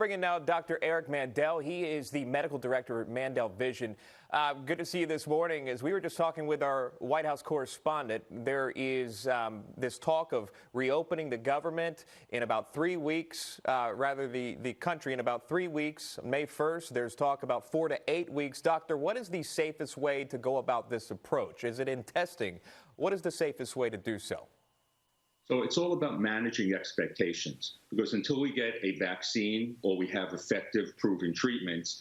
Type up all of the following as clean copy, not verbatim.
bring in now Dr. Eric Mandel. He is the medical director at Mandel Vision. Good to see you this morning. As we were just talking with our White House correspondent, there is this talk of reopening the government in about 3 weeks, the country in about 3 weeks, May 1st. There's talk about 4 to 8 weeks. Doctor, what is the safest way to go about this approach? Is it in testing? What is the safest way to do so? So it's all about managing expectations, because until we get a vaccine or we have effective proven treatments,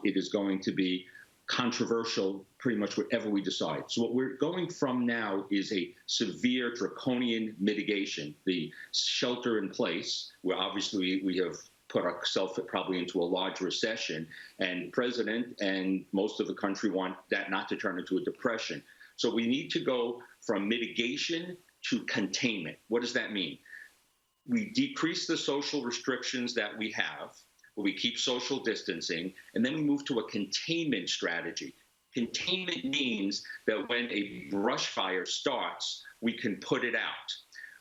it is going to be controversial pretty much whatever we decide. So what we're going from now is a severe draconian mitigation, the shelter in place, where obviously we have put ourselves probably into a large recession, and the president and most of the country want that not to turn into a depression. So we need to go from mitigation to containment. What does that mean? We decrease the social restrictions that we have, where we keep social distancing, and then we move to a containment strategy. Containment means that when a brush fire starts, we can put it out.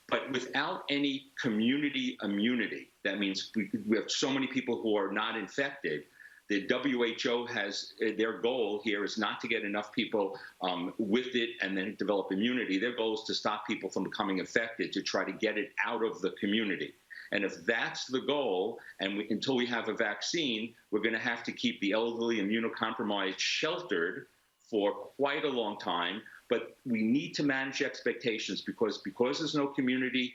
But without any community immunity, that means we have so many people who are not infected. The WHO has, their goal here is not to get enough people with it and then develop immunity. Their goal is to stop people from becoming infected, to try to get it out of the community. And if that's the goal, and until we have a vaccine, we're going to have to keep the elderly, immunocompromised sheltered for quite a long time. But we need to manage expectations, because there's no community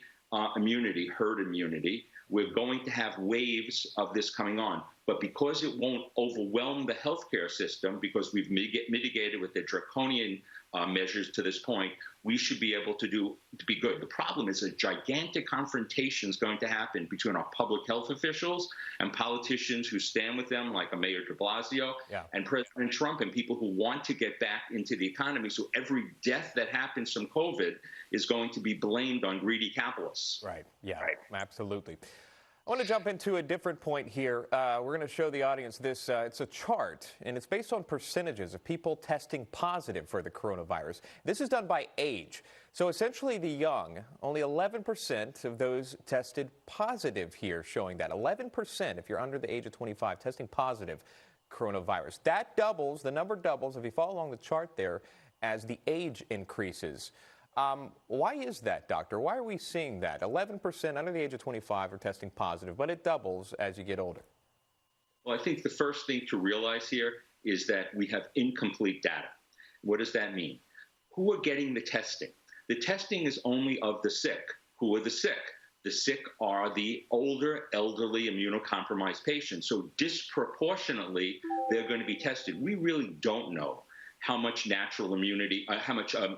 immunity, herd immunity, we're going to have waves of this coming on. But because it won't overwhelm the healthcare system, because we've mitigated with the draconian measures to this point, we should be able to be good. The problem is a gigantic confrontation is going to happen between our public health officials and politicians who stand with them, like a Mayor de Blasio, and President Trump, and people who want to get back into the economy. So every death that happens from COVID is going to be blamed on greedy capitalists. Right. Yeah, right. Absolutely. I want to jump into a different point here. We're going to show the audience this. It's a chart, and it's based on percentages of people testing positive for the coronavirus. This is done by age. So essentially the young, only 11% of those tested positive here, showing that 11% if you're under the age of 25 testing positive coronavirus. That doubles, the number doubles if you follow along the chart there as the age increases. Why is that, doctor? Why are we seeing that? 11% under the age of 25 are testing positive, but it doubles as you get older. Well, I think the first thing to realize here is that we have incomplete data. What does that mean? Who are getting the testing? The testing is only of the sick. Who are the sick? The sick are the older, elderly, immunocompromised patients. So disproportionately, they're going to be tested. We really don't know how much natural immunity,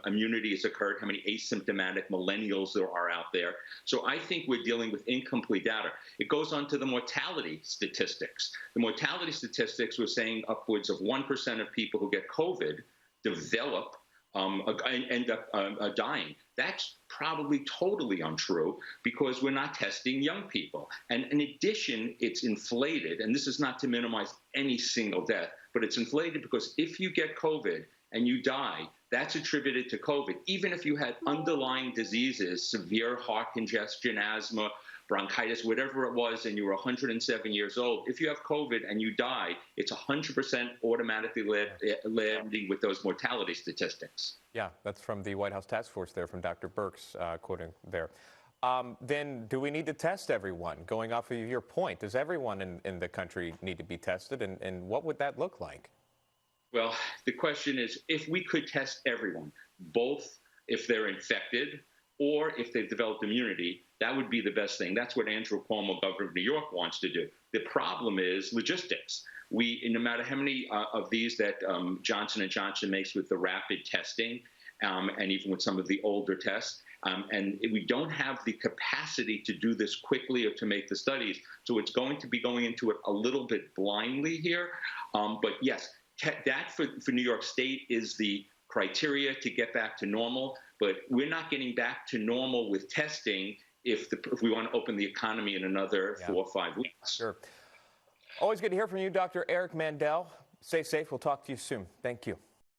immunity has occurred, how many asymptomatic millennials there are out there. So I think we're dealing with incomplete data. It goes on to the mortality statistics. The mortality statistics were saying upwards of 1% of people who get COVID develop, end up dying. That's probably totally untrue, because we're not testing young people. And in addition, it's inflated, and this is not to minimize any single death, but it's inflated because if you get COVID and you die, that's attributed to COVID. Even if you had underlying diseases, severe heart congestion, asthma, bronchitis, whatever it was, and you were 107 years old, if you have COVID and you die, it's 100% automatically landing with those mortality statistics. Yeah, that's from the White House task force there, from Dr. Birx, quoting there. Then do we need to test everyone? Going off of your point, does everyone in the country need to be tested, and what would that look like? Well, the question is, if we could test everyone, both if they're infected or if they've developed immunity, that would be the best thing. That's what Andrew Cuomo, governor of New York, wants to do. The problem is logistics. No matter how many of these that Johnson & Johnson makes with the rapid testing, and even with some of the older tests, and we don't have the capacity to do this quickly or to make the studies. So it's going to be going into it a little bit blindly here. But yes, that for New York State is the criteria to get back to normal. But we're not getting back to normal with testing if we want to open the economy in another 4 or 5 weeks. Sure. Always good to hear from you, Dr. Eric Mandel. Stay safe. We'll talk to you soon. Thank you.